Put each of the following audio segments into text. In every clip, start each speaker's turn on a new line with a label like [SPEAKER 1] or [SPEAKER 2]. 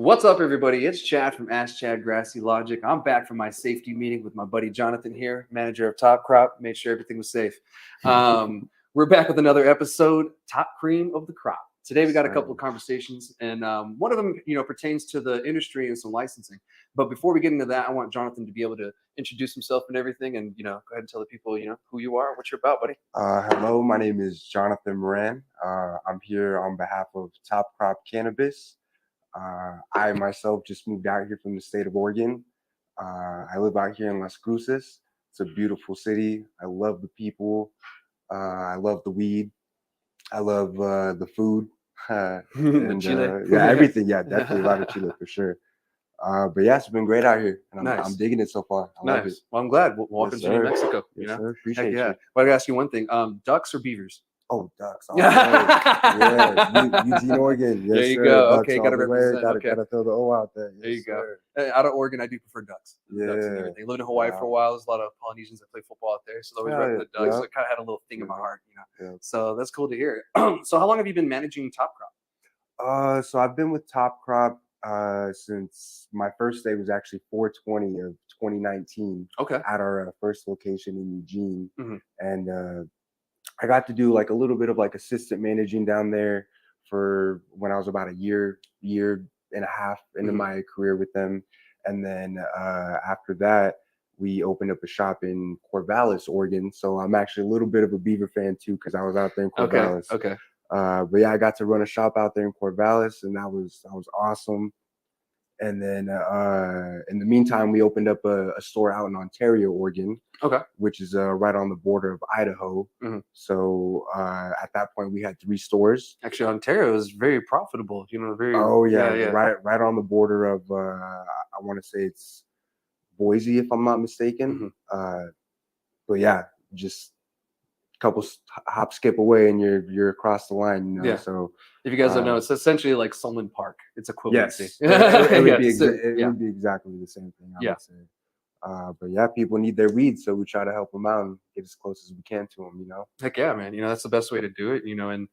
[SPEAKER 1] What's up, everybody? It's Chad from Ask Chad Grassy Logic. I'm back from my safety meeting with my buddy Jonathan here, manager of Top Crop. Made sure everything was safe. We're back with another episode, Top Cream of the Crop. Today we got a couple of conversations, and one of them, pertains to the industry and some licensing. But before we get into that, I want Jonathan to be able to introduce himself and everything, and go ahead and tell the people, who you are, what you're about, buddy.
[SPEAKER 2] Hello, my name is Jonathan Moran. I'm here on behalf of Top Crop Cannabis. I myself just moved out here from the state of Oregon. I live out here in Las Cruces. It's a beautiful city. I love the people. I love the weed. I love the food.
[SPEAKER 1] The chile.
[SPEAKER 2] Yeah, everything. Yeah, definitely a lot of chile for sure. But yeah, it's been great out here, and I'm digging it so far. I love it.
[SPEAKER 1] Well, I'm glad. Welcome to New Mexico.
[SPEAKER 2] Yes, sir. Appreciate you.
[SPEAKER 1] Well, I gotta ask you one thing: ducks or beavers?
[SPEAKER 2] Oh, ducks. Yeah, Eugene, Oregon. Yes,
[SPEAKER 1] there you
[SPEAKER 2] sir.
[SPEAKER 1] go.
[SPEAKER 2] Ducks
[SPEAKER 1] Okay, gotta represent.
[SPEAKER 2] Gotta throw the O out there. Yes,
[SPEAKER 1] there you
[SPEAKER 2] sir.
[SPEAKER 1] go. Out of Oregon, I do prefer ducks.
[SPEAKER 2] Yeah.
[SPEAKER 1] Ducks and everything. Lived in Hawaii for a while. There's a lot of Polynesians that play football out there, so they always rep the ducks. So it kind of had a little thing in my heart,
[SPEAKER 2] Yeah.
[SPEAKER 1] So that's cool to hear. So how long have you been managing Top Crop?
[SPEAKER 2] So I've been with Top Crop since my first day was actually 4/20 of 2019.
[SPEAKER 1] Okay.
[SPEAKER 2] At our first location in Eugene, and I got to do like a little bit of like assistant managing down there for when I was about a year and a half into my career with them. And then after that, we opened up a shop in Corvallis, Oregon. So I'm actually a little bit of a Beaver fan too, because I was out there in Corvallis.
[SPEAKER 1] Okay.
[SPEAKER 2] But yeah, I got to run a shop out there in Corvallis, and that was awesome. And then in the meantime, we opened up a store out in Ontario, Oregon, which is right on the border of Idaho. So at that point, we had 3 stores.
[SPEAKER 1] Actually, Ontario is very profitable. Very.
[SPEAKER 2] Oh yeah. Right on the border of I want to say it's Boise, if I'm not mistaken. But yeah, just couple hop skip away and you're across the line,
[SPEAKER 1] Yeah.
[SPEAKER 2] So
[SPEAKER 1] if you guys don't know, it's essentially like Solon Park. It's equivalency.
[SPEAKER 2] Yes. It would be exactly the same thing, I would say. But yeah, people need their weed, so we try to help them out and get as close as we can to them.
[SPEAKER 1] Heck yeah, man. That's the best way to do it. And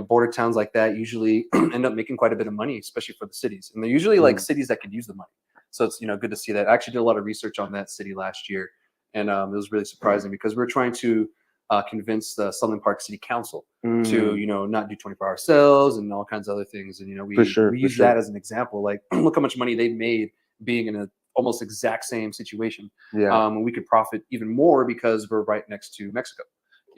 [SPEAKER 1] border towns like that usually end up making quite a bit of money, especially for the cities. And they're usually like cities that could use the money. So it's good to see that. I actually did a lot of research on that city last year, and it was really surprising because we're trying to convince the Southern Park City Council to not do 24-hour sales and all kinds of other things. And we use that as an example. Like, look how much money they've made being in a almost exact same situation. And we could profit even more because we're right next to Mexico,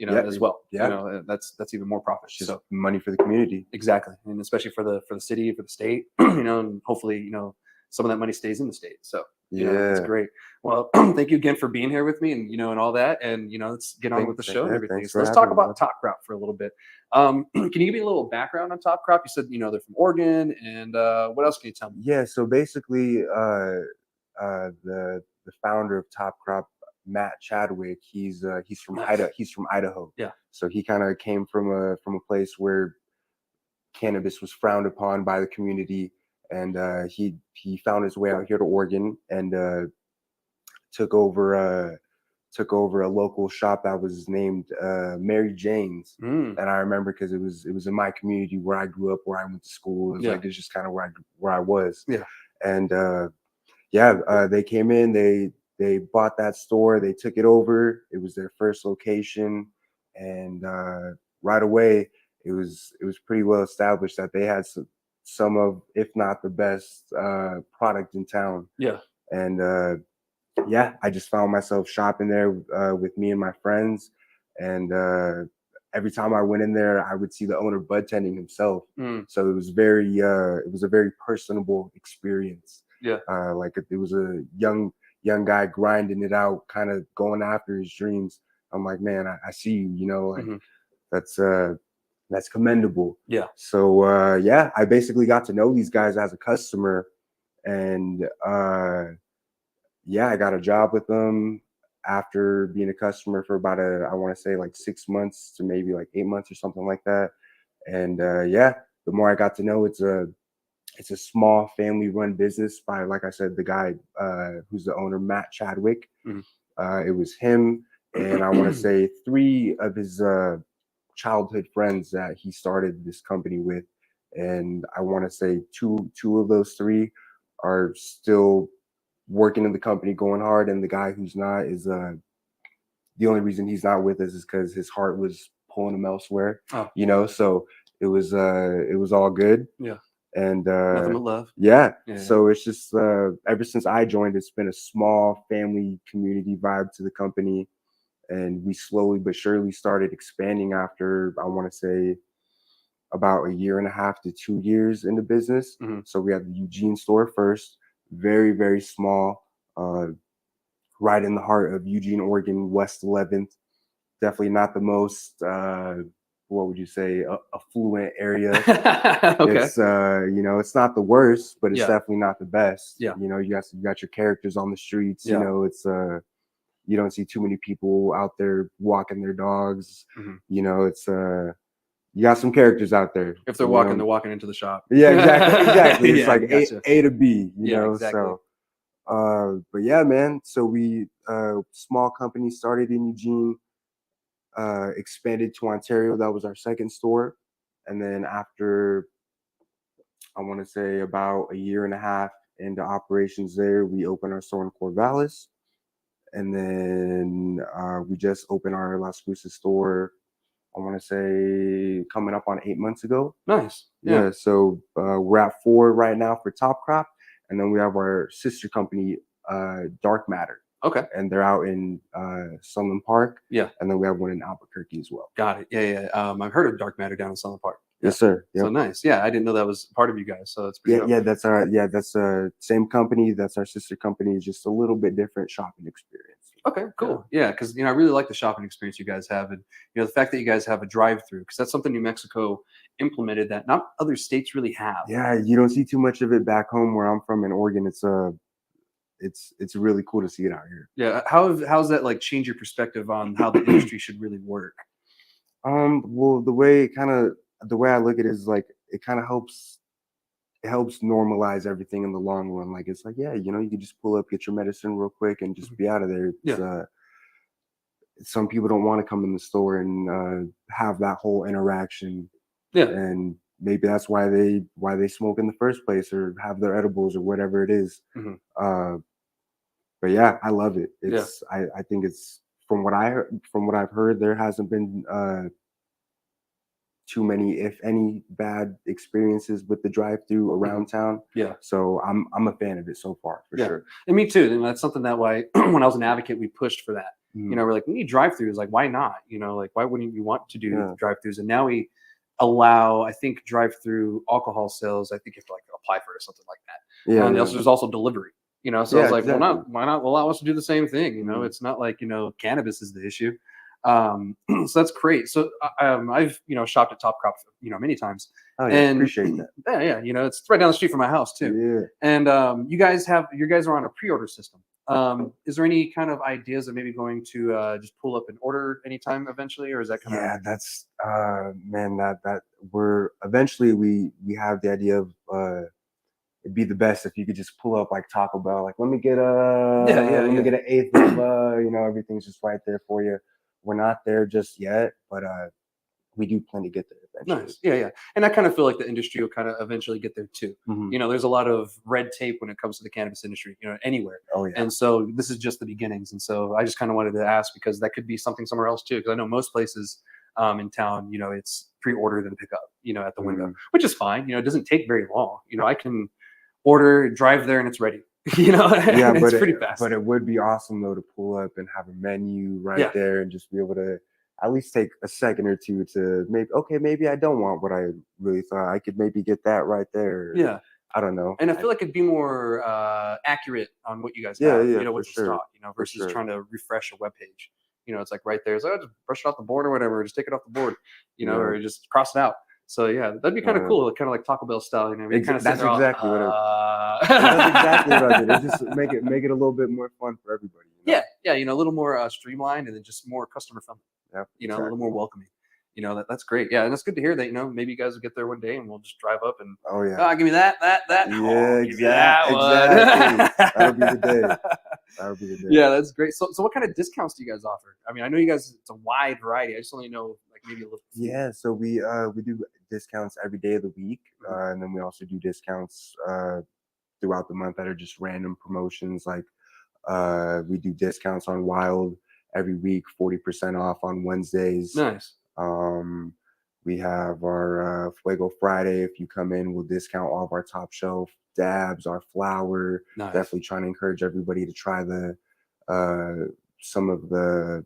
[SPEAKER 1] as well. That's even more profit.
[SPEAKER 2] Just so money for the community.
[SPEAKER 1] Exactly. And especially for the city, for the state, and hopefully, some of that money stays in the state. So that's great. Well, thank you again for being here with me and and all that. And let's get on with the show and everything. So let's talk about Top Crop for a little bit. Can you give me a little background on Top Crop? You said they're from Oregon, and what else can you tell me?
[SPEAKER 2] Yeah, so basically the founder of Top Crop, Matt Chadwick, he's from Idaho.
[SPEAKER 1] Yeah.
[SPEAKER 2] So he kind of came from a place where cannabis was frowned upon by the community. And he found his way out here to Oregon and took over a local shop that was named Mary Jane's. And I remember because it was in my community where I grew up, where I went to school. It was like it's just kind of where I was.
[SPEAKER 1] Yeah.
[SPEAKER 2] And they came in, they bought that store, they took it over. It was their first location, and right away it was pretty well established that they had some of, if not the best product in town.
[SPEAKER 1] Yeah.
[SPEAKER 2] And I just found myself shopping there with me and my friends. And every time I went in there, I would see the owner bud tending himself. So it was a very personable experience.
[SPEAKER 1] Yeah.
[SPEAKER 2] Like it was a young guy grinding it out, kind of going after his dreams. I'm like, man, I see you, that's commendable.
[SPEAKER 1] Yeah.
[SPEAKER 2] So I basically got to know these guys as a customer, and I got a job with them after being a customer for about I want to say like 6 months to maybe like 8 months or something like that. And the more I got to know, it's a small family run business by, like I said, the guy who's the owner, Matt Chadwick. It was him and I want to say 3 of his childhood friends that he started this company with. and I want to say two of those three are still working in the company, going hard, and the guy who's not is the only reason he's not with us is because his heart was pulling him elsewhere.
[SPEAKER 1] Oh.
[SPEAKER 2] So it was all good.
[SPEAKER 1] Yeah.
[SPEAKER 2] And
[SPEAKER 1] Nothing but love.
[SPEAKER 2] yeah.
[SPEAKER 1] Yeah.
[SPEAKER 2] So it's just ever since I joined, it's been a small family community vibe to the company, and we slowly but surely started expanding after, I want to say, about 1.5 to 2 years in the business.
[SPEAKER 1] Mm-hmm.
[SPEAKER 2] So we had the Eugene store first, very, very small, right in the heart of Eugene, Oregon, West 11th. Definitely not the most, what would you say, affluent area.
[SPEAKER 1] Okay.
[SPEAKER 2] It's it's not the worst, but it's
[SPEAKER 1] Yeah.
[SPEAKER 2] definitely not the best.
[SPEAKER 1] Yeah.
[SPEAKER 2] You got your characters on the streets.
[SPEAKER 1] Yeah.
[SPEAKER 2] It's you don't see too many people out there walking their dogs.
[SPEAKER 1] Mm-hmm.
[SPEAKER 2] It's you got some characters out there.
[SPEAKER 1] If they're walking, they're walking into the shop.
[SPEAKER 2] Yeah, exactly. It's
[SPEAKER 1] Yeah,
[SPEAKER 2] like
[SPEAKER 1] gotcha.
[SPEAKER 2] A to B,
[SPEAKER 1] Yeah, exactly.
[SPEAKER 2] So but yeah, man. So we small company started in Eugene, expanded to Ontario. That was our second store. And then after, I want to say, about 1.5 years into operations there, we opened our store in Corvallis. And then we just opened our Las Cruces store, I want to say, coming up on 8 months ago.
[SPEAKER 1] Nice.
[SPEAKER 2] Yeah. So we're at 4 right now for Top Crop. And then we have our sister company, Dark Matter.
[SPEAKER 1] Okay.
[SPEAKER 2] And they're out in Sunland Park.
[SPEAKER 1] Yeah.
[SPEAKER 2] And then we have one in Albuquerque as well.
[SPEAKER 1] Got it. Yeah. I've heard of Dark Matter down in Sunland Park. Yeah.
[SPEAKER 2] Yes, sir. Yep.
[SPEAKER 1] So nice. Yeah, I didn't know that was part of you guys. So it's pretty dope.
[SPEAKER 2] That's same company. That's our sister company. Just a little bit different shopping experience.
[SPEAKER 1] Okay, cool. Yeah, because I really like the shopping experience you guys have, and the fact that you guys have a drive-through, because that's something New Mexico implemented that not other states really have.
[SPEAKER 2] Yeah, you don't see too much of it back home where I'm from in Oregon. It's really cool to see it out here.
[SPEAKER 1] Yeah, how's that like change your perspective on how the industry should really work?
[SPEAKER 2] Well, the way I look at it is like it kind of helps. It helps normalize everything in the long run. Like it's like, yeah, you can just pull up, get your medicine real quick, and just be out of there. Some people don't want to come in the store and have that whole interaction. Yeah, and maybe that's why they smoke in the first place or have their edibles or whatever it is. But yeah, I love it. I think it's from what I've heard, there hasn't been too many, if any, bad experiences with the drive-through around town. Yeah. So I'm a fan of it so far, for sure.
[SPEAKER 1] And me too. And that's something that when I was an advocate, we pushed for that. We're like, we need drive-throughs. Like, why not? Like, why wouldn't you want to do drive-throughs? And now we allow, I think, drive-through alcohol sales. I think you have to like apply for it or something like that. Yeah. And there's also delivery. So I was like, exactly. Why not allow us to do the same thing? It's not like cannabis is the issue. So that's great. So I've shopped at Top Crop many times.
[SPEAKER 2] Oh yeah, and appreciate that.
[SPEAKER 1] Yeah, it's right down the street from my house too. Yeah. And you guys are on a pre-order system. Is there any kind of ideas of maybe going to just pull up and order anytime eventually, or is that kind of?
[SPEAKER 2] Yeah, that's man, that we're eventually we have the idea of it'd be the best if you could just pull up like Taco Bell, like let me get me get an eighth of everything's just right there for you. We're not there just yet, but we do plan to get there eventually.
[SPEAKER 1] Nice. Yeah. And I kind of feel like the industry will kind of eventually get there too. There's a lot of red tape when it comes to the cannabis industry, anywhere.
[SPEAKER 2] Oh yeah.
[SPEAKER 1] And so this is just the beginnings. And so I just kind of wanted to ask because that could be something somewhere else too. Because I know most places in town, it's pre-order then pick up, at the window, which is fine. It doesn't take very long. I can order, drive there, and it's ready.
[SPEAKER 2] Yeah, but
[SPEAKER 1] it's pretty fast.
[SPEAKER 2] But it would be awesome though to pull up and have a menu right there and just be able to at least take a second or two to maybe I don't want what I really thought. I could maybe get that right there.
[SPEAKER 1] Yeah.
[SPEAKER 2] I don't know.
[SPEAKER 1] And I feel like it'd be more accurate on what you guys have, what's in stock, versus trying to refresh a web page. It's like right there. It's like, just brush it off the board or whatever, just take it off the board, or just cross it out. So yeah, that'd be kind of cool, kind of like Taco Bell style.
[SPEAKER 2] That's exactly what I did. It's just make it a little bit more fun for everybody.
[SPEAKER 1] Yeah, a little more streamlined and then just more customer friendly.
[SPEAKER 2] Yeah,
[SPEAKER 1] a little more welcoming. That's great. Yeah, and it's good to hear that. Maybe you guys will get there one day and we'll just drive up and give me that.
[SPEAKER 2] Yeah, exactly. That'll be the day.
[SPEAKER 1] Yeah, that's great. So what kind of discounts do you guys offer? I know you guys. It's a wide variety. I just only know like maybe a little.
[SPEAKER 2] Yeah, so we do discounts every day of the week, and then we also do discounts throughout the month that are just random promotions. Like we do discounts on Wild every week, 40% off on Wednesdays.
[SPEAKER 1] Nice.
[SPEAKER 2] We have our Fuego Friday. If you come in, we'll discount all of our top shelf dabs, our flour.
[SPEAKER 1] Nice.
[SPEAKER 2] Definitely trying to encourage everybody to try the some of the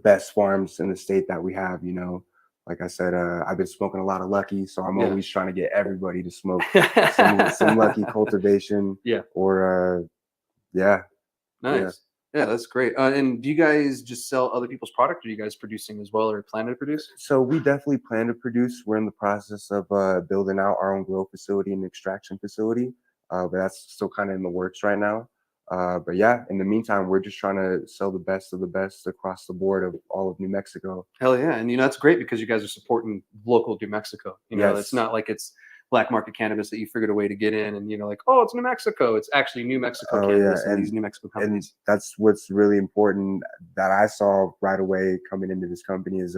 [SPEAKER 2] best farms in the state that we have. You know, like I said, I've been smoking a lot of Lucky, so I'm always trying to get everybody to smoke some Lucky cultivation.
[SPEAKER 1] Yeah.
[SPEAKER 2] Or yeah.
[SPEAKER 1] Nice. Yeah, that's great. And do you guys just sell other people's product? Or are you guys producing as well, or plan to produce?
[SPEAKER 2] So we definitely plan to produce. We're in the process of building out our own grow facility and extraction facility, but that's still kind of in the works right now. But yeah, in the meantime, we're just trying to sell the best of the best across the board of all of New Mexico.
[SPEAKER 1] Hell yeah. And that's great because you guys are supporting local New Mexico. It's not like it's black market cannabis that you figured a way to get in and like, oh, it's New Mexico. It's actually New Mexico cannabis and these New Mexico companies.
[SPEAKER 2] And that's what's really important that I saw right away coming into this company is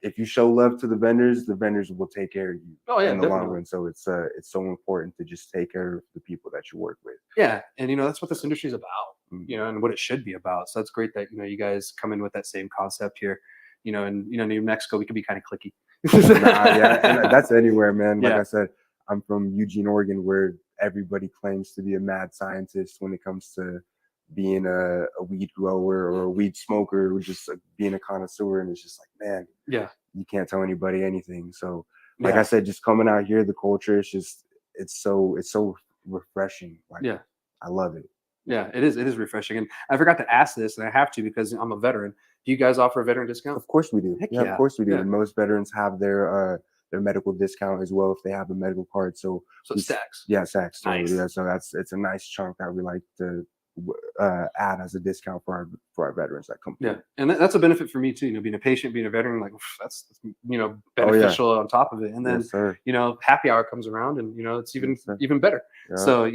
[SPEAKER 2] if you show love to the vendors will take care of you in the long run. So it's so important to just take care of the people that you work with.
[SPEAKER 1] Yeah. And that's what this industry is about, and what it should be about. So that's great that, you guys come in with that same concept here, and New Mexico, we can be kind of cliquey.
[SPEAKER 2] Yeah, and that's anywhere, man. Like I said, I'm from Eugene, Oregon, where everybody claims to be a mad scientist when it comes to being a weed grower or a weed smoker, or just being a connoisseur. And it's just like, man, you can't tell anybody anything. So, like I said, just coming out here, the culture is just it's so refreshing. Like, I love it.
[SPEAKER 1] Yeah, it is refreshing. And I forgot to ask this, and I have to because I'm a veteran. Do you guys offer a veteran discount?
[SPEAKER 2] Of course we do.
[SPEAKER 1] Heck
[SPEAKER 2] of course we do. And most veterans have their medical discount as well if they have a medical card. So
[SPEAKER 1] stacks.
[SPEAKER 2] Yeah, stacks.
[SPEAKER 1] Nice.
[SPEAKER 2] Yeah, so it's a nice chunk that we like to add as a discount for our veterans that come.
[SPEAKER 1] Yeah, and that's a benefit for me too. Being a patient, being a veteran, like that's beneficial on top of it. And then happy hour comes around, and it's even better. Yeah. So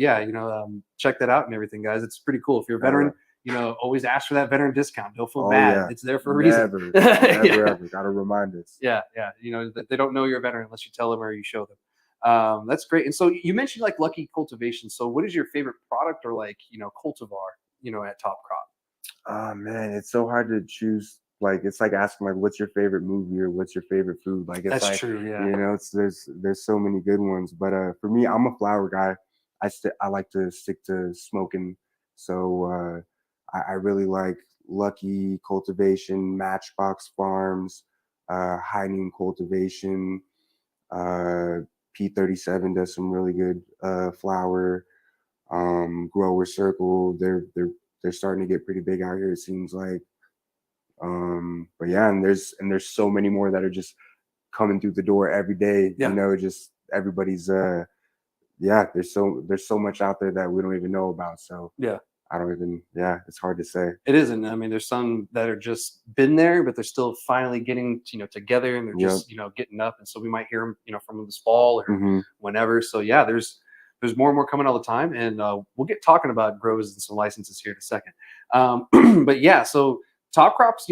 [SPEAKER 1] check that out and everything, guys. It's pretty cool. If you're a veteran, always ask for that veteran discount. Don't feel bad. Yeah. It's there for a reason.
[SPEAKER 2] Never ever. Got to remind us.
[SPEAKER 1] Yeah. They don't know you're a veteran unless you tell them or you show them. That's great. And so you mentioned like Lucky cultivation. So what is your favorite product or like cultivar at Top Crop?
[SPEAKER 2] Oh man, it's so hard to choose. Like it's like asking like what's your favorite movie or what's your favorite food. Like it's
[SPEAKER 1] that's true. Yeah.
[SPEAKER 2] There's so many good ones. But for me, I'm a flower guy. I like to stick to smoking. So I really like Lucky cultivation, Matchbox Farms, High Noon cultivation. P37 does some really good flower. Grower Circle, they're starting to get pretty big out here, it seems like. But yeah, and there's so many more that are just coming through the door every day. Just everybody's there's so much out there that we don't even know about. So it's hard to say.
[SPEAKER 1] It isn't. I mean, there's some that are just been there, but they're still finally getting together, and they're just getting up, and so we might hear them from this fall or whenever. So there's more and more coming all the time, and we'll get talking about grows and some licenses here in a second. But so Top Crops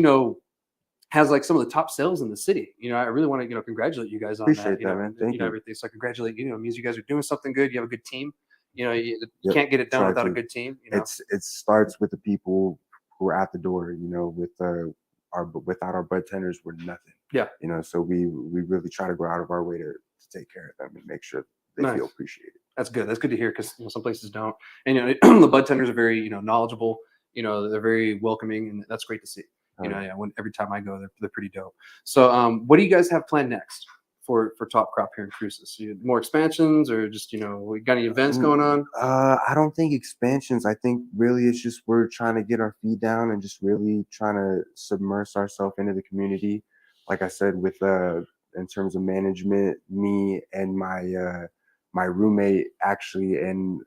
[SPEAKER 1] has like some of the top sales in the city. I really want to congratulate you guys on
[SPEAKER 2] Appreciate that, man. Thank you.
[SPEAKER 1] Everything. So I congratulate you. It means you guys are doing something good. You have a good team. You can't get it done without a good team.
[SPEAKER 2] It starts with the people who are at the door. Without our bud tenders, we're nothing.
[SPEAKER 1] Yeah.
[SPEAKER 2] So we really try to go out of our way to take care of them and make sure they feel appreciated.
[SPEAKER 1] That's good. That's good to hear because some places don't. And the bud tenders are very knowledgeable. They're very welcoming, and that's great to see. Every time I go, they're pretty dope. So what do you guys have planned next for Top Crop here in Cruces? More expansions, or just we got any events going on?
[SPEAKER 2] I don't think expansions. I think really it's just we're trying to get our feet down and just really trying to submerge ourselves into the community. Like I said, with in terms of management, me and my roommate actually and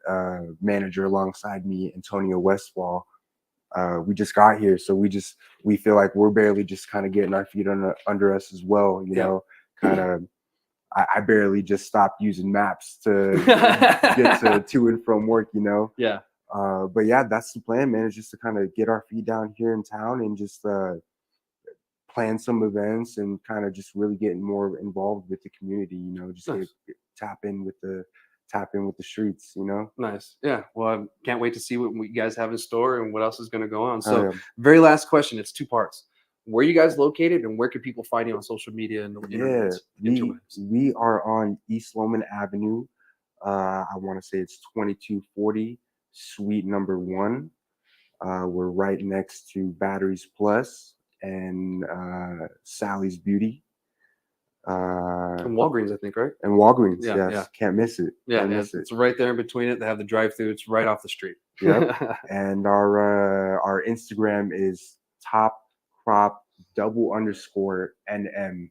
[SPEAKER 2] manager alongside me, Antonio Westfall. We just got here, so we feel like we're barely just kind of getting our feet under us as well. Kind of. I barely just stopped using maps to get to and from work.
[SPEAKER 1] Yeah.
[SPEAKER 2] But that's the plan, man. Is just to kind of get our feet down here in town and just plan some events and kind of just really getting more involved with the community. You know, just
[SPEAKER 1] Nice.
[SPEAKER 2] tap in with the streets. You know,
[SPEAKER 1] Nice. Yeah. Well, I can't wait to see what you guys have in store and what else is going to go on.
[SPEAKER 2] oh
[SPEAKER 1] So,
[SPEAKER 2] yeah,
[SPEAKER 1] very last question. It's two parts. Where are you guys located, and where can people find you on social media and the
[SPEAKER 2] yeah.
[SPEAKER 1] interwebs?
[SPEAKER 2] We are on East Loman Avenue. I want to say it's 2240 Suite number 1. We're right next to Batteries Plus and Sally's Beauty.
[SPEAKER 1] And Walgreens, I think, right?
[SPEAKER 2] And Walgreens,
[SPEAKER 1] Yeah.
[SPEAKER 2] yes,
[SPEAKER 1] Yeah.
[SPEAKER 2] can't miss it.
[SPEAKER 1] Yeah.
[SPEAKER 2] Can't
[SPEAKER 1] Yeah.
[SPEAKER 2] miss it.
[SPEAKER 1] It's right there in between it. They have the drive-through. It's right off the street.
[SPEAKER 2] Yep. And our Instagram is top crop _NM.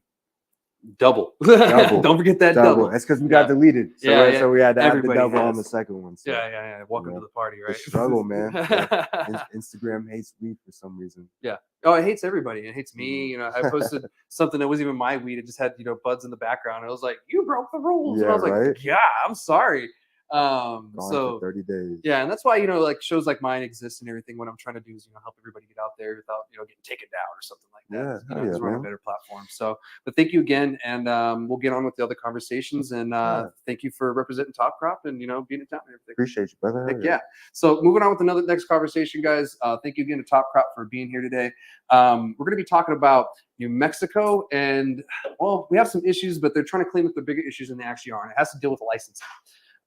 [SPEAKER 1] Double.
[SPEAKER 2] Double.
[SPEAKER 1] Don't forget that
[SPEAKER 2] Double.
[SPEAKER 1] double.
[SPEAKER 2] That's because we
[SPEAKER 1] Yeah.
[SPEAKER 2] got deleted. So,
[SPEAKER 1] Yeah, yeah.
[SPEAKER 2] so we had to add the
[SPEAKER 1] Everybody
[SPEAKER 2] double on
[SPEAKER 1] has.
[SPEAKER 2] the second one. So,
[SPEAKER 1] Yeah. Yeah. Yeah. Welcome
[SPEAKER 2] know,
[SPEAKER 1] to the party,
[SPEAKER 2] the
[SPEAKER 1] right?
[SPEAKER 2] struggle, man. Instagram hates weed for some reason.
[SPEAKER 1] Yeah. Oh, it hates everybody. It hates me.
[SPEAKER 2] Mhm.
[SPEAKER 1] You know, I posted something that wasn't even my weed. It just had, buds in the background. And I was like, you broke the rules. And I
[SPEAKER 2] Yeah,
[SPEAKER 1] was like,
[SPEAKER 2] right?
[SPEAKER 1] yeah, I'm sorry.
[SPEAKER 2] Gone
[SPEAKER 1] So
[SPEAKER 2] for 30 days.
[SPEAKER 1] yeah, and that's why, like shows like mine exist and everything. What I'm trying to do is, help everybody get out there without, getting taken down or something like that.
[SPEAKER 2] Yeah, hell
[SPEAKER 1] Because
[SPEAKER 2] yeah,
[SPEAKER 1] we're on a
[SPEAKER 2] man.
[SPEAKER 1] better platform. So, but thank you again. And we'll get on with the other conversations. And
[SPEAKER 2] Yeah.
[SPEAKER 1] thank you for representing Top Crop and, being in town and everything.
[SPEAKER 2] Appreciate you, brother.
[SPEAKER 1] Heck yeah. So moving on with another next conversation, guys. Thank you again to Top Crop for being here today. We're going to be talking about New Mexico, and well, we have some issues, but they're trying to claim that they're bigger issues than they actually are, and it has to deal with licensing.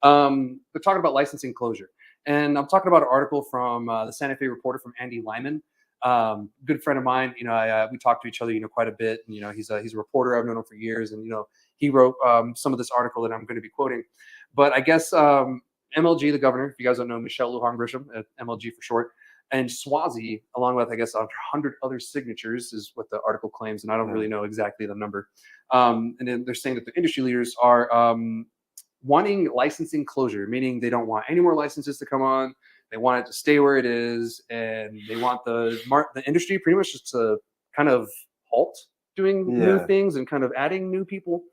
[SPEAKER 1] They're talking about licensing closure, and I'm talking about an article from the Santa Fe Reporter from Andy Lyman. Good friend of mine. We talk to each other, quite a bit. And, he's a reporter. I've known him for years, and he wrote some of this article that I'm going to be quoting. But I guess MLG, the governor, if you guys don't know, Michelle Lujan Grisham, MLG for short, and Swazi, along with, I guess, 100 other signatures, is what the article claims, and I don't really know exactly the number. And then they're saying that the industry leaders are wanting licensing closure, meaning they don't want any more licenses to come on. They want it to stay where it is, and they want the industry pretty much just to kind of halt doing new things and kind of adding new people.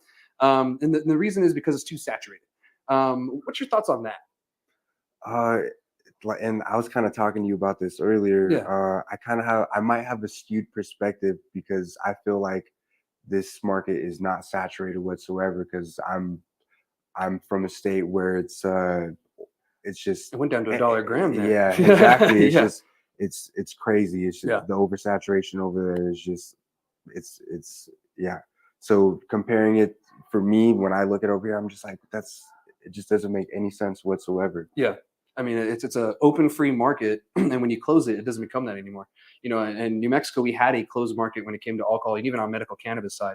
[SPEAKER 1] And the reason is because it's too saturated. What's your thoughts on that?
[SPEAKER 2] And I was kind of talking to you about this earlier.
[SPEAKER 1] Yeah.
[SPEAKER 2] I might have a skewed perspective because I feel like this market is not saturated whatsoever because I'm from a state where it's just
[SPEAKER 1] It went down to $1 a gram there.
[SPEAKER 2] Yeah, exactly. It's
[SPEAKER 1] Yeah.
[SPEAKER 2] just it's crazy. It's just the oversaturation over there is just it's yeah. So comparing it for me when I look at it over here, I'm just like it just doesn't make any sense whatsoever.
[SPEAKER 1] Yeah. I mean, it's an open free market, and when you close it, it doesn't become that anymore. And New Mexico, we had a closed market when it came to alcohol, and even on medical cannabis side,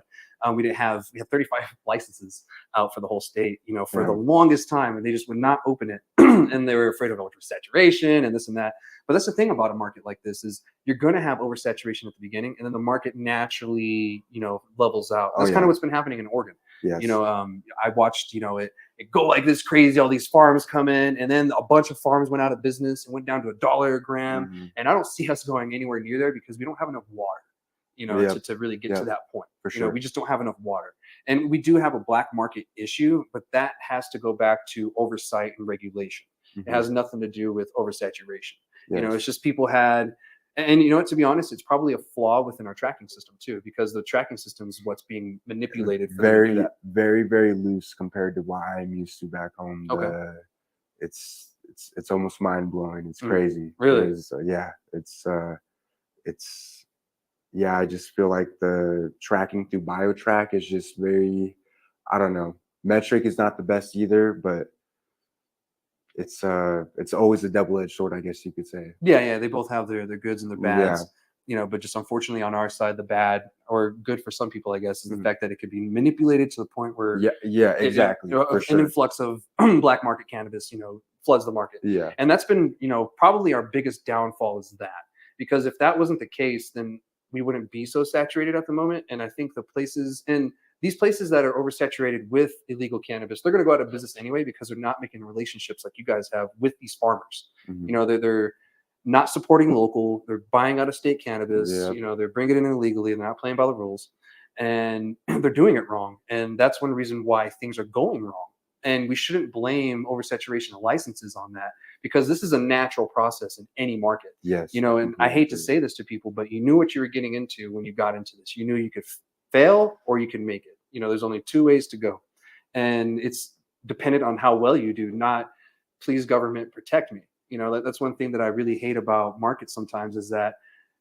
[SPEAKER 1] we had 35 licenses out for the whole state, for the longest time, and they just would not open it, and they were afraid of oversaturation and this and that. But that's the thing about a market like this is you're going to have oversaturation at the beginning, and then the market naturally, levels out. That's kind of what's been happening in Oregon.
[SPEAKER 2] Yes.
[SPEAKER 1] I watched, it go like this crazy, all these farms come in, and then a bunch of farms went out of business and went down to $1 a gram.
[SPEAKER 2] Mm-hmm.
[SPEAKER 1] And I don't see us going anywhere near there because we don't have enough water, to really get to that point.
[SPEAKER 2] For sure.
[SPEAKER 1] We just don't have enough water. And we do have a black market issue, but that has to go back to oversight and regulation.
[SPEAKER 2] Mm-hmm.
[SPEAKER 1] It has nothing to do with oversaturation.
[SPEAKER 2] Yes.
[SPEAKER 1] It's just people had, and to be honest, it's probably a flaw within our tracking system too, because the tracking system is what's being manipulated.
[SPEAKER 2] Very, very, very loose compared to what I'm used to back home.
[SPEAKER 1] Okay.
[SPEAKER 2] It's almost mind blowing. It's crazy.
[SPEAKER 1] Really?
[SPEAKER 2] I just feel like the tracking through BioTrack is just very, I don't know. Metric is not the best either, but it's always a double-edged sword, I guess you could say.
[SPEAKER 1] Yeah, they both have their goods and their bads. But just unfortunately on our side, the bad or good for some people, I guess, is the fact that it could be manipulated to the point where
[SPEAKER 2] exactly. For sure.
[SPEAKER 1] An influx of black market cannabis, floods the market.
[SPEAKER 2] Yeah.
[SPEAKER 1] And that's been, probably our biggest downfall is that, because if that wasn't the case, then we wouldn't be so saturated at the moment. And I think these places that are oversaturated with illegal cannabis, they're going to go out of business anyway because they're not making relationships like you guys have with these farmers.
[SPEAKER 2] Mm-hmm.
[SPEAKER 1] They're not supporting local. They're buying out of state cannabis.
[SPEAKER 2] Yep.
[SPEAKER 1] They're bringing it in illegally. They're not playing by the rules, and they're doing it wrong. And that's one reason why things are going wrong. And we shouldn't blame oversaturation of licenses on that, because this is a natural process in any market.
[SPEAKER 2] Yes.
[SPEAKER 1] You know, and I hate to say this to people, but you knew what you were getting into when you got into this. You knew you could fail or you can make it. You know, there's only two ways to go. And it's dependent on how well you do, not please government protect me. You know, that's one thing that I really hate about markets sometimes, is that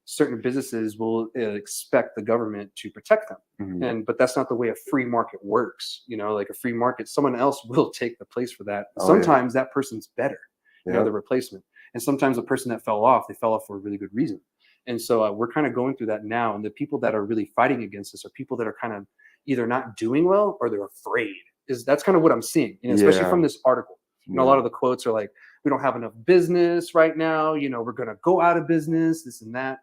[SPEAKER 1] certain businesses will expect the government to protect them. But that's not the way a free market works. You know, like a free market, someone else will take the place for that. Sometimes that person's better, you know, the replacement. And sometimes the person that fell off, they fell off for a really good reason. And so we're kind of going through that now. And the people that are really fighting against this are people that are kind of either not doing well or they're afraid. That's kind of what I'm seeing, you know, especially from this article. You know, a lot of the quotes are like, we don't have enough business right now. You know, we're going to go out of business, this and that.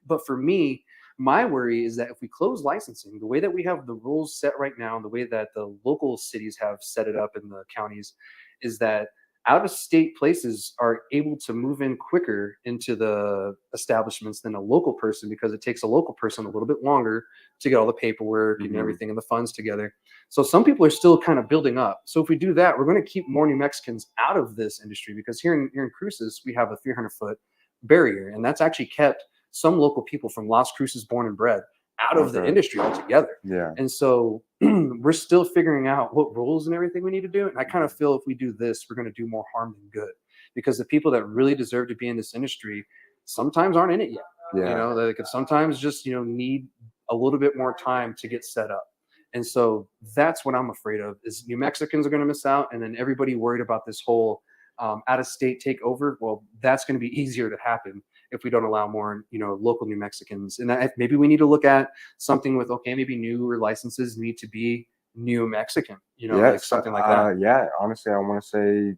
[SPEAKER 1] But for me, my worry is that if we close licensing, the way that we have the rules set right now, and the way that the local cities have set it up in the counties, is that out of state places are able to move in quicker into the establishments than a local person, because it takes a local person a little bit longer to get all the paperwork and everything and the funds together. So some people are still kind of building up. So if we do that, we're going to keep more New Mexicans out of this industry, because here in Cruces, we have a 300-foot barrier, and that's actually kept some local people from Las Cruces born and bred out of the industry altogether. And so we're still figuring out what rules and everything we need to do. And I kind of feel if we do this, we're going to do more harm than good, because the people that really deserve to be in this industry sometimes aren't in it yet. You know, they could sometimes just, you know, need a little bit more time to get set up. And so that's what I'm afraid of, is New Mexicans are going to miss out. And then everybody worried about this whole out-of-state takeover. Well, that's going to be easier to happen if we don't allow more, you know, local New Mexicans. And maybe we need to look at something with, okay, maybe newer licenses need to be New Mexican, you know, like something like that.
[SPEAKER 2] Yeah, honestly, I want to say,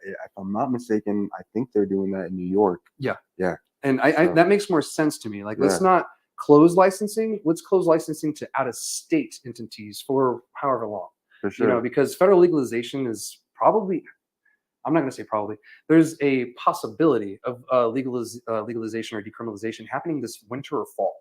[SPEAKER 2] if I'm not mistaken, I think they're doing that in New York.
[SPEAKER 1] Yeah. And
[SPEAKER 2] So
[SPEAKER 1] that makes more sense to me. Like, let's not close licensing. Let's close licensing to out-of-state entities for however long.
[SPEAKER 2] For sure.
[SPEAKER 1] You know, because federal legalization is probably, I'm not going to say probably, there's a possibility of legalization or decriminalization happening this winter or fall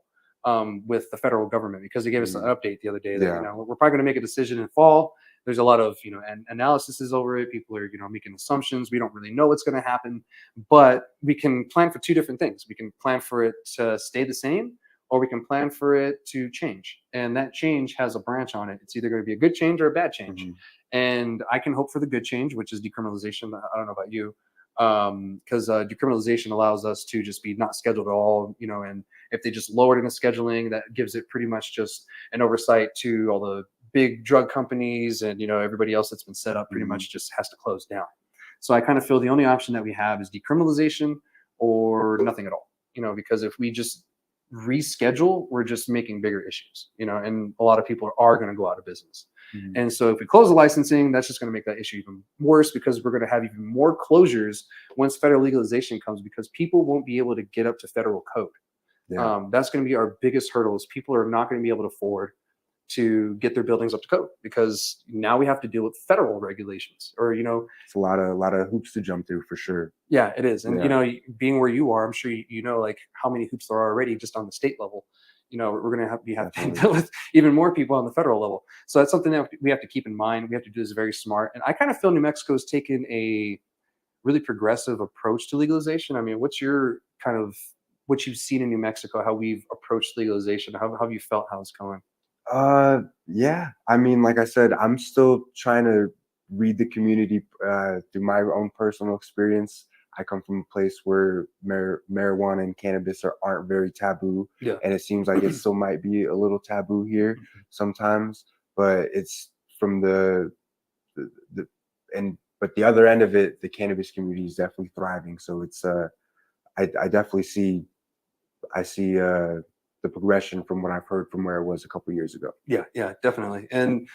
[SPEAKER 1] with the federal government, because they gave us an update the other day that, you know, we're probably going to make a decision in fall. There's a lot of, you know, analysis over it. People are, you know, making assumptions. We don't really know what's going to happen, but we can plan for two different things. We can plan for it to stay the same, or we can plan for it to change. And that change has a branch on it. It's either going to be a good change or a bad change. And I can hope for the good change, which is decriminalization. I don't know about you, because decriminalization allows us to just be not scheduled at all, you know, and if they just lowered in the scheduling, that gives it pretty much just an oversight to all the big drug companies, and, you know, everybody else that's been set up pretty much just has to close down. So I kind of feel the only option that we have is decriminalization or nothing at all, you know, because if we just reschedule, we're just making bigger issues, you know, and a lot of people are going to go out of business. And so if we close the licensing, that's just going to make that issue even worse, because we're going to have even more closures once federal legalization comes, because people won't be able to get up to federal code. That's going to be our biggest hurdle, is people are not going to be able to afford to get their buildings up to code, because now we have to deal with federal regulations, or, you know,
[SPEAKER 2] it's a lot of hoops to jump through, for sure.
[SPEAKER 1] Yeah, it is. And, you know, being where you are, I'm sure you know, like, how many hoops there are already just on the state level. You know, we're going to have to deal with even more people on the federal level. So that's something that we have to keep in mind. We have to do this very smart. And I kind of feel New Mexico's taken a really progressive approach to legalization. I mean, what's your kind of, what you've seen in New Mexico, how we've approached legalization? How have you felt how it's going?
[SPEAKER 2] Yeah, I mean, like I said, I'm still trying to read the community through my own personal experience. I come from a place where marijuana and cannabis aren't very taboo, and it seems like it still might be a little taboo here sometimes. But it's from but the other end of it, the cannabis community is definitely thriving. So it's I definitely see the progression from what I've heard from where it was a couple of years ago.
[SPEAKER 1] Yeah, definitely. And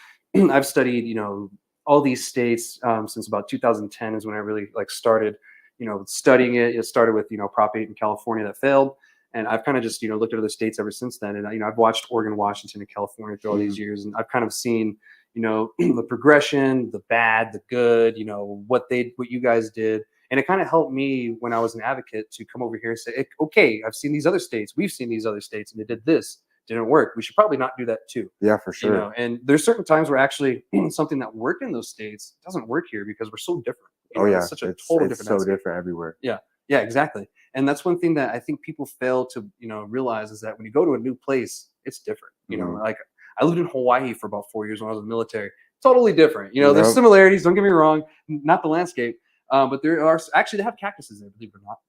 [SPEAKER 1] I've studied, you know, all these states since about 2010 is when I really like started, you know, studying it. It started with, you know, Prop 8 in California that failed. And I've kind of just, you know, looked at other states ever since then. And, you know, I've watched Oregon, Washington, and California through all these years. And I've kind of seen, you know, the progression, the bad, the good, you know, what you guys did. And it kind of helped me when I was an advocate to come over here and say, okay, I've seen these other states. We've seen these other states, and they did this. Didn't work. We should probably not do that too.
[SPEAKER 2] Yeah, for sure.
[SPEAKER 1] You know, and there's certain times where actually something that worked in those states doesn't work here because we're so different. You
[SPEAKER 2] Oh
[SPEAKER 1] know,
[SPEAKER 2] yeah,
[SPEAKER 1] it's such a
[SPEAKER 2] it's
[SPEAKER 1] total
[SPEAKER 2] it's
[SPEAKER 1] different
[SPEAKER 2] so
[SPEAKER 1] landscape.
[SPEAKER 2] different everywhere.
[SPEAKER 1] Yeah, yeah, exactly. And that's one thing that I think people fail to, realize is that when you go to a new place, it's different.
[SPEAKER 2] Mhm.
[SPEAKER 1] Like I lived in Hawaii for about 4 years when I was in the military. Totally different. There's
[SPEAKER 2] Yep.
[SPEAKER 1] similarities. Don't get me wrong, not the landscape, but there are actually they have cactuses there, believe it or not.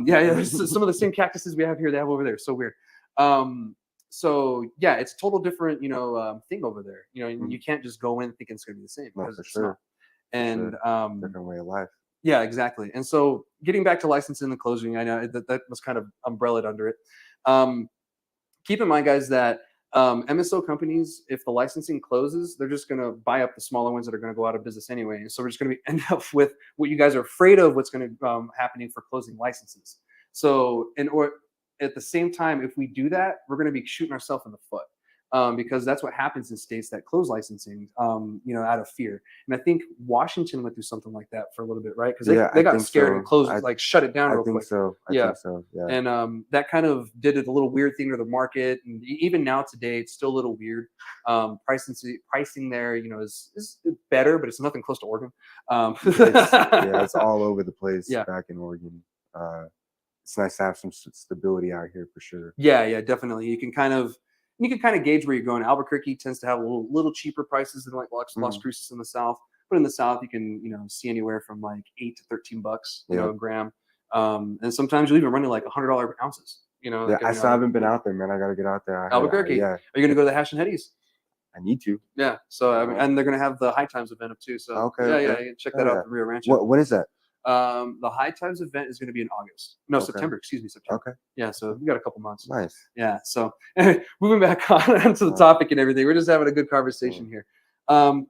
[SPEAKER 1] Yeah, yeah. There's some of the same cactuses we have here. They have over there. So weird. So yeah, it's a total different, thing over there. And
[SPEAKER 2] Mhm.
[SPEAKER 1] you can't just go in thinking it's going to be the same
[SPEAKER 2] No,
[SPEAKER 1] because
[SPEAKER 2] for
[SPEAKER 1] it's not.
[SPEAKER 2] sure, for
[SPEAKER 1] And
[SPEAKER 2] sure. Different way of life.
[SPEAKER 1] yeah, exactly. And so getting back to licensing and closing, I know that was kind of umbrellaed under it. Um, Keep in mind, guys, that MSO companies, if the licensing closes, they're just going to buy up the smaller ones that are going to go out of business anyway. And so we're just going to end up with what you guys are afraid of, what's going to happening for closing licenses. So, or at the same time, if we do that, we're going to be shooting ourselves in the foot. Because that's what happens in states that close licensing, out of fear. And I think Washington went through something like that for a little bit, right? Because
[SPEAKER 2] Yeah,
[SPEAKER 1] they
[SPEAKER 2] I
[SPEAKER 1] got
[SPEAKER 2] think
[SPEAKER 1] scared and
[SPEAKER 2] so.
[SPEAKER 1] closed, like shut it down
[SPEAKER 2] I
[SPEAKER 1] real
[SPEAKER 2] think
[SPEAKER 1] quick.
[SPEAKER 2] so. I
[SPEAKER 1] Yeah.
[SPEAKER 2] think so. Yeah.
[SPEAKER 1] And that kind of did a little weird thing to the market, and even now today, it's still a little weird. Pricing there, is better, but it's nothing close to Oregon.
[SPEAKER 2] It's all over the place
[SPEAKER 1] Yeah,
[SPEAKER 2] back in Oregon. It's nice to have some stability out here for sure.
[SPEAKER 1] yeah, definitely. You can kind of gauge where you're going. Albuquerque tends to have a little cheaper prices than like Las
[SPEAKER 2] Mhm.
[SPEAKER 1] Cruces in the south, but in the south you can see anywhere from like $8 to $13,
[SPEAKER 2] Yeah.
[SPEAKER 1] a gram. And sometimes you'll even run into like $100 ounces.
[SPEAKER 2] Yeah, I still
[SPEAKER 1] Like
[SPEAKER 2] haven't been out there, man. I gotta get out there.
[SPEAKER 1] Albuquerque.
[SPEAKER 2] Yeah,
[SPEAKER 1] Are you gonna go to the Hash and Hetties?
[SPEAKER 2] I need to.
[SPEAKER 1] Yeah. So I mean,
[SPEAKER 2] Yeah.
[SPEAKER 1] and they're gonna have the High Times event up too. So
[SPEAKER 2] Okay,
[SPEAKER 1] yeah,
[SPEAKER 2] okay.
[SPEAKER 1] check that
[SPEAKER 2] Oh,
[SPEAKER 1] out.
[SPEAKER 2] yeah.
[SPEAKER 1] The Rio Rancho.
[SPEAKER 2] When is that?
[SPEAKER 1] The High Times event is going to be in August. No,
[SPEAKER 2] Okay.
[SPEAKER 1] September. Excuse me, September.
[SPEAKER 2] Okay.
[SPEAKER 1] Yeah, so we got a couple months.
[SPEAKER 2] Nice.
[SPEAKER 1] Yeah. So moving back on to the topic and everything, we're just having a good conversation here. Um,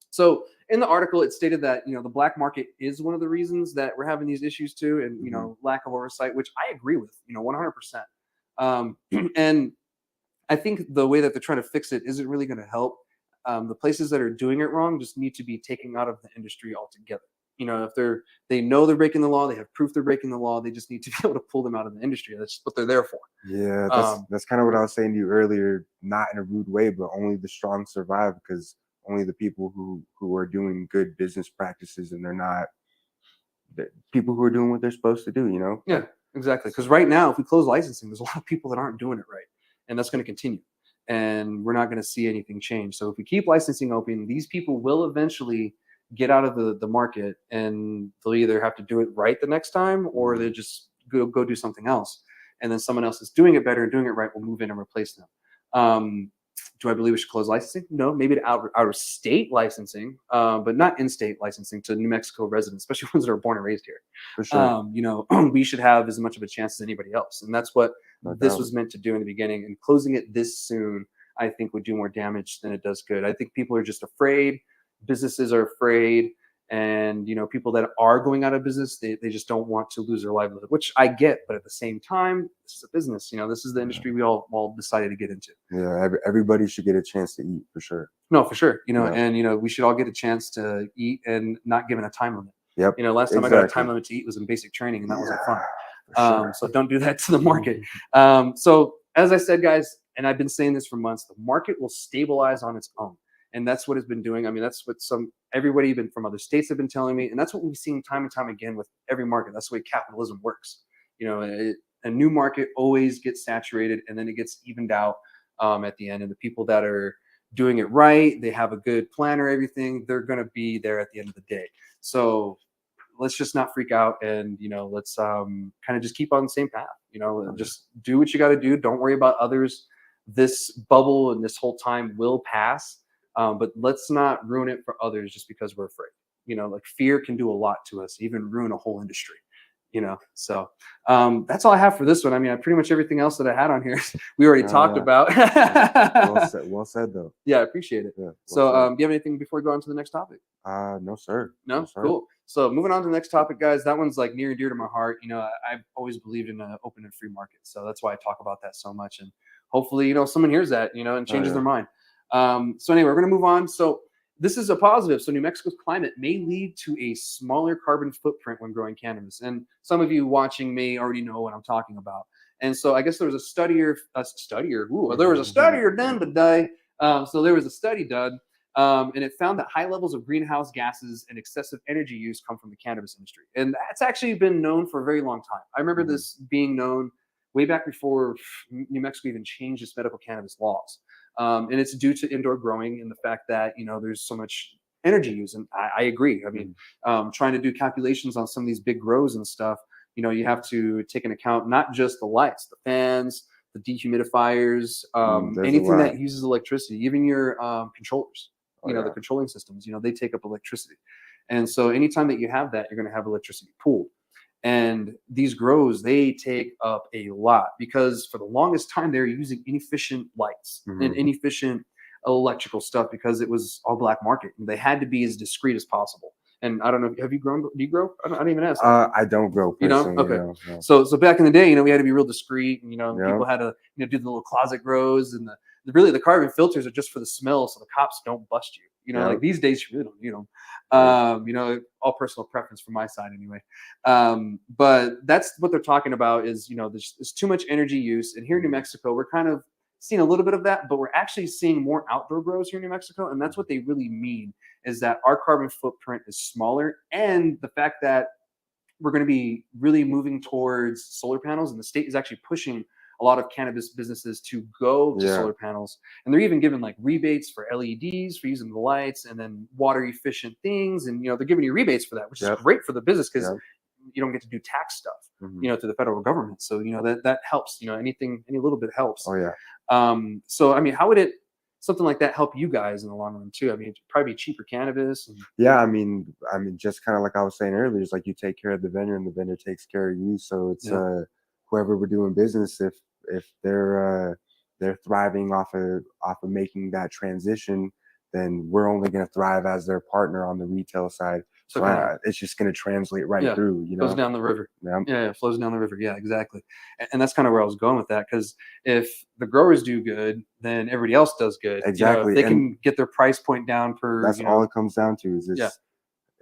[SPEAKER 1] so in the article, it stated that the black market is one of the reasons that we're having these issues too, and lack of oversight, which I agree with, 100%. And I think the way that they're trying to fix it isn't really going to help. The places that are doing it wrong just need to be taken out of the industry altogether. If they know they're breaking the law, they have proof they're breaking the law. They just need to be able to pull them out of the industry. That's what they're there for.
[SPEAKER 2] Yeah, that's kind of what I was saying to you earlier. Not in a rude way, but only the strong survive, because only the people who are doing good business practices, and they're not the people who are doing what they're supposed to do.
[SPEAKER 1] Yeah, exactly. Because right now, if we close licensing, there's a lot of people that aren't doing it right, and that's going to continue. And we're not going to see anything change. So if we keep licensing open, these people will eventually get out of the market, and they'll either have to do it right the next time, or they just go do something else. And then someone else is doing it better and doing it right will move in and replace them. Do I believe we should close licensing? No, maybe to out of state licensing, but not in-state licensing to New Mexico residents, especially ones that are born and raised here.
[SPEAKER 2] For sure.
[SPEAKER 1] We should have as much of a chance as anybody else, and that's what
[SPEAKER 2] No
[SPEAKER 1] this
[SPEAKER 2] doubt.
[SPEAKER 1] was meant to do in the beginning. And closing it this soon, I think, would do more damage than it does good. I think people are just afraid. Businesses are afraid, and people that are going out of business, they just don't want to lose their livelihood, which I get. But at the same time, this is a business. This is the industry we all decided to get into.
[SPEAKER 2] Yeah, everybody should get a chance to eat, for sure.
[SPEAKER 1] No, for sure.
[SPEAKER 2] Yeah.
[SPEAKER 1] And we should all get a chance to eat and not given a time limit.
[SPEAKER 2] Yep.
[SPEAKER 1] Last time I got a time limit to eat was in basic training, and that wasn't fun.
[SPEAKER 2] Sure.
[SPEAKER 1] So don't do that to the market. So as I said, guys, and I've been saying this for months, the market will stabilize on its own. And that's what it's been doing. I mean, that's what everybody even from other states have been telling me. And that's what we've seen time and time again with every market. That's the way capitalism works. A new market always gets saturated, and then it gets evened out at the end. And the people that are doing it right, they have a good plan or everything, they're going to be there at the end of the day. So let's just not freak out, and let's kind of just keep on the same path. Just do what you got to do. Don't worry about others. This bubble and this whole time will pass, but let's not ruin it for others just because we're afraid. Like fear can do a lot to us, even ruin a whole industry. So that's all I have for this one. I mean, pretty much everything else that I had on here we already talked about.
[SPEAKER 2] Well said though.
[SPEAKER 1] Yeah, I appreciate it.
[SPEAKER 2] Yeah,
[SPEAKER 1] So do you have anything before we go on to the next topic?
[SPEAKER 2] No sir.
[SPEAKER 1] No,
[SPEAKER 2] sir.
[SPEAKER 1] cool. So moving on to the next topic, guys. That one's like near and dear to my heart. I've always believed in an open and free market, so that's why I talk about that so much. And hopefully, someone hears that, and changes their mind. So anyway, we're gonna move on. So this is a positive. So New Mexico's climate may lead to a smaller carbon footprint when growing cannabis. And some of you watching may already know what I'm talking about. And so I guess there was a studier done today. So there was a study done and it found that high levels of greenhouse gases and excessive energy use come from the cannabis industry. And that's actually been known for a very long time. I remember this being known way back before New Mexico even changed its medical cannabis laws. And it's due to indoor growing and the fact that, there's so much energy use. And I agree. I mean, trying to do calculations on some of these big grows and stuff, you have to take into account not just the lights, the fans, the dehumidifiers, anything that uses electricity, even your controllers, the controlling systems, they take up electricity. And so anytime that you have that, you're going to have electricity pooled. And these grows, they take up a lot because for the longest time, they're using inefficient lights and inefficient electrical stuff because it was all black market. And they had to be as discreet as possible. And I don't know, have you grown? Do you grow? I don't even ask.
[SPEAKER 2] I don't grow personally.
[SPEAKER 1] You don't? Okay.
[SPEAKER 2] No.
[SPEAKER 1] So back in the day, we had to be real discreet, and people had to do the little closet grows, and the carbon filters are just for the smell, so the cops don't bust you. Like these days you really don't need them. All personal preference from my side anyway. But that's what they're talking about is there's too much energy use, and here in New Mexico we're kind of seeing a little bit of that, but we're actually seeing more outdoor grows here in New Mexico, and that's what they really mean is that our carbon footprint is smaller, and the fact that we're going to be really moving towards solar panels, and the state is actually pushing a lot of cannabis businesses to go to solar panels, and they're even giving like rebates for LEDs for using the lights, and then water efficient things, and they're giving you rebates for that, which is great for the business because you don't get to do tax stuff, to the federal government. So that helps. Any little bit helps.
[SPEAKER 2] Oh yeah.
[SPEAKER 1] So I mean, how would something like that help you guys in the long run too? I mean, it'd probably be cheaper cannabis.
[SPEAKER 2] Yeah, I mean, just kind of like I was saying earlier, it's like you take care of the vendor and the vendor takes care of you. So it's whoever we're doing business, if they're thriving off of making that transition, then we're only going to thrive as their partner on the retail side. So it's just going to translate right through.
[SPEAKER 1] Flows down the river. Yeah, it flows down the river. Yeah, exactly. And that's kind of where I was going with that, because if the growers do good, then everybody else does good.
[SPEAKER 2] Exactly.
[SPEAKER 1] If they can get their price point down per.
[SPEAKER 2] That's all it comes down to. Is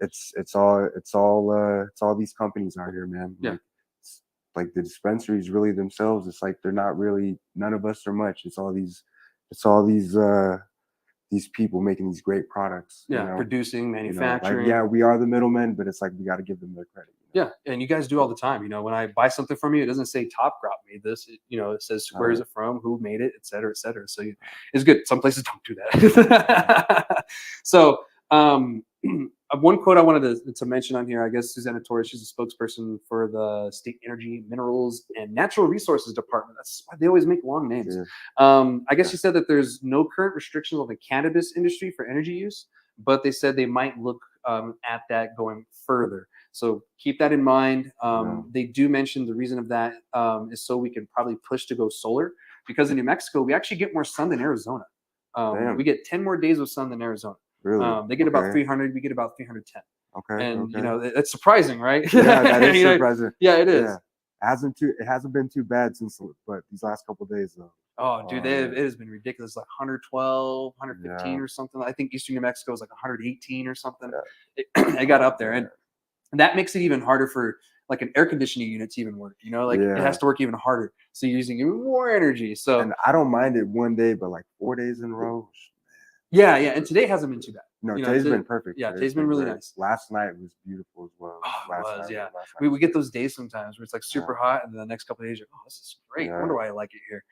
[SPEAKER 2] it's all these companies out here, man.
[SPEAKER 1] Yeah.
[SPEAKER 2] Like the dispensaries really themselves, it's like they're not really, none of us are much. It's all these people making these great products.
[SPEAKER 1] Producing, manufacturing.
[SPEAKER 2] We are the middlemen, but it's like we got to give them their credit.
[SPEAKER 1] Yeah, and you guys do all the time. When I buy something from you, it doesn't say Top Crop made this. It says where is it from, who made it, et cetera, et cetera. So it's good. Some places don't do that. So one quote I wanted to mention on here, I guess Susanna Torres, she's a spokesperson for the State Energy, Minerals, and Natural Resources Department. That's why they always make long names. Yeah. I guess she said that there's no current restrictions on the cannabis industry for energy use, but they said they might look at that going further. So keep that in mind. They do mention the reason of that is so we can probably push to go solar, because in New Mexico, we actually get more sun than Arizona. We get 10 more days of sun than Arizona.
[SPEAKER 2] Really?
[SPEAKER 1] They get about 300. We get about 310.
[SPEAKER 2] Okay.
[SPEAKER 1] And it's surprising, right?
[SPEAKER 2] Yeah, that is surprising.
[SPEAKER 1] Yeah, it is.
[SPEAKER 2] Yeah. It hasn't been too bad but these last couple of days though.
[SPEAKER 1] Oh, dude, it has been ridiculous. Like 112, 115 or something. I think Eastern New Mexico was like 118 or something. Yeah. It got up there, and that makes it even harder for like an air conditioning unit to even work. It has to work even harder. So you're using even more energy. So,
[SPEAKER 2] and I don't mind it one day, but like 4 days in a row.
[SPEAKER 1] Yeah, and today hasn't been too bad.
[SPEAKER 2] No, today's been perfect.
[SPEAKER 1] Yeah, today's been really nice.
[SPEAKER 2] Last night was beautiful as well.
[SPEAKER 1] Oh, it was, we get those days sometimes where it's like super hot, and then the next couple of days, you're like, oh, this is great. I wonder why I like it here.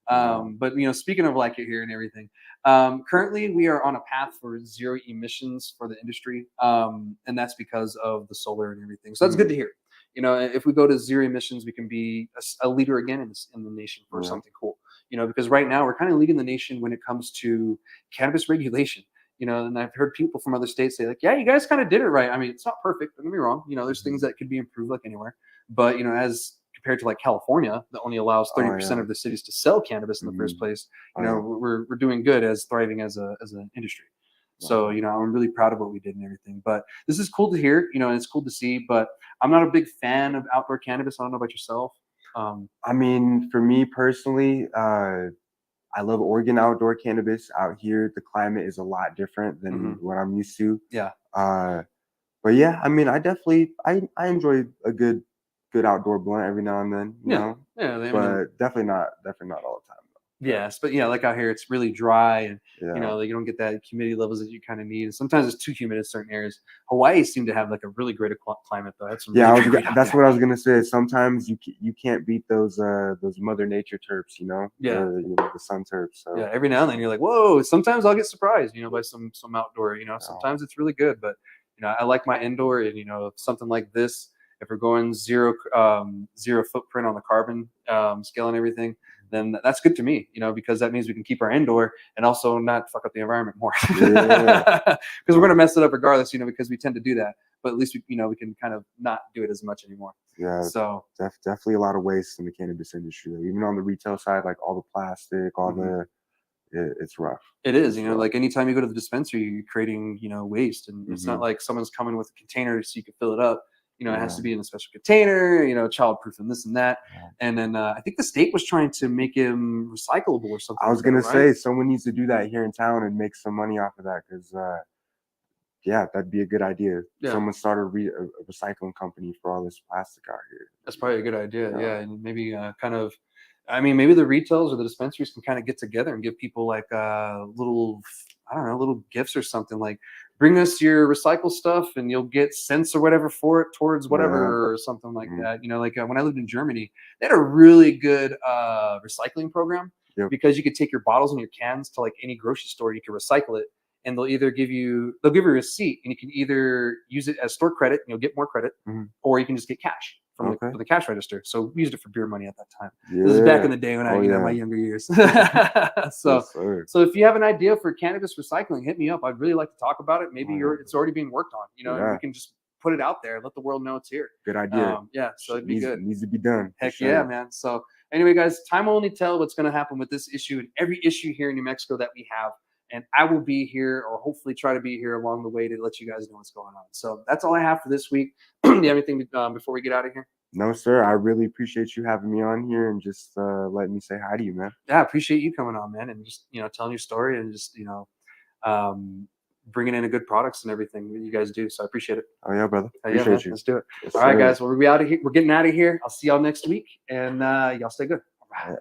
[SPEAKER 1] But speaking of like it here and everything, currently we are on a path for zero emissions for the industry, and that's because of the solar and everything. So that's good to hear. If we go to zero emissions, we can be a leader again in the nation for something cool. Because right now we're kind of leading the nation when it comes to cannabis regulation. And I've heard people from other states say like, yeah, you guys kind of did it right. I mean, it's not perfect, don't get me wrong. There's things that could be improved like anywhere. But, as compared to like California, that only allows 30% of the cities to sell cannabis in the first place, we're doing good as thriving as an industry. So, I'm really proud of what we did and everything. But this is cool to hear, and it's cool to see. But I'm not a big fan of outdoor cannabis. I don't know about yourself.
[SPEAKER 2] I mean, for me personally, I love Oregon outdoor cannabis. Out here, the climate is a lot different than what I'm used to.
[SPEAKER 1] Yeah.
[SPEAKER 2] But yeah, I mean, I enjoy a good outdoor blunt every now and then. You know?
[SPEAKER 1] Yeah.
[SPEAKER 2] But definitely not all the time.
[SPEAKER 1] Yes, but like out here, it's really dry, and
[SPEAKER 2] Yeah.
[SPEAKER 1] like, you don't get that humidity levels that you kind of need. And sometimes it's too humid in certain areas. Hawaii seemed to have like a really great climate, though. That's some
[SPEAKER 2] Yeah,
[SPEAKER 1] really great out
[SPEAKER 2] that's
[SPEAKER 1] there.
[SPEAKER 2] what I was gonna say. Sometimes you can't beat those Mother Nature terps,
[SPEAKER 1] Yeah.
[SPEAKER 2] the sun terps. So
[SPEAKER 1] Yeah, every now and then you're like, whoa. Sometimes I'll get surprised, by some outdoor.
[SPEAKER 2] um,
[SPEAKER 1] Sometimes it's really good, but I like my indoor, and something like this. If we're going zero footprint on the carbon scale and everything, then that's good to me, because that means we can keep our indoor and also not fuck up the environment more.
[SPEAKER 2] yeah,
[SPEAKER 1] Because we're gonna mess it up regardless, because we tend to do that. But at least we can kind of not do it as much anymore.
[SPEAKER 2] yeah,
[SPEAKER 1] So
[SPEAKER 2] definitely a lot of waste in the cannabis industry. Though. Even on the retail side, like all the plastic, all it's rough.
[SPEAKER 1] it is,
[SPEAKER 2] It's rough.
[SPEAKER 1] like anytime you go to the dispensary, you're creating, waste, and it's not like someone's coming with a container so you can fill it up. It has to be in a special container, childproof and this and that.
[SPEAKER 2] Yeah.
[SPEAKER 1] And then I think the state was trying to make him recyclable or something.
[SPEAKER 2] I was
[SPEAKER 1] like
[SPEAKER 2] gonna
[SPEAKER 1] that, right?
[SPEAKER 2] say someone needs to do that here in town and make some money off of that because yeah, that'd be a good idea.
[SPEAKER 1] Yeah.
[SPEAKER 2] Someone start a recycling company for all this plastic out here.
[SPEAKER 1] That's probably a good idea.
[SPEAKER 2] Yeah.
[SPEAKER 1] Yeah, and maybe maybe the retailers or the dispensaries can kind of get together and give people like little, I don't know, little gifts or something, like bring us your recycle stuff and you'll get cents or whatever for it towards whatever or something like that. Like when I lived in Germany, they had a really good recycling program because you could take your bottles and your cans to like any grocery store, you can recycle it. And they'll give you a receipt, and you can either use it as store credit, and you'll get more credit, or you can just get cash from the cash register. So we used it for beer money at that time.
[SPEAKER 2] Yeah.
[SPEAKER 1] This is back in the day when my younger years. So if you have an idea for cannabis recycling, hit me up. I'd really like to talk about it. Maybe it's already being worked on, and we can just put it out there, let the world know it's here.
[SPEAKER 2] Good idea.
[SPEAKER 1] Yeah, so it'd be good.
[SPEAKER 2] Needs to be done.
[SPEAKER 1] Heck yeah, man. So anyway, guys, time will only tell what's going to happen with this issue and every issue here in New Mexico that we have. And I will be here, or hopefully try to be here along the way to let you guys know what's going on. So that's all I have for this week. Do you have anything before we get out of here?
[SPEAKER 2] No, sir. I really appreciate you having me on here and just letting me say hi to you, man.
[SPEAKER 1] Yeah, I appreciate you coming on, man, and just telling your story and just bringing in good products and everything that you guys do. So I appreciate it.
[SPEAKER 2] Oh yeah, brother. Appreciate
[SPEAKER 1] man,
[SPEAKER 2] you.
[SPEAKER 1] let's do it.
[SPEAKER 2] Yes,
[SPEAKER 1] all right,
[SPEAKER 2] sir.
[SPEAKER 1] guys. Well, we're getting out of here. I'll see y'all next week, and y'all stay good.
[SPEAKER 2] All right.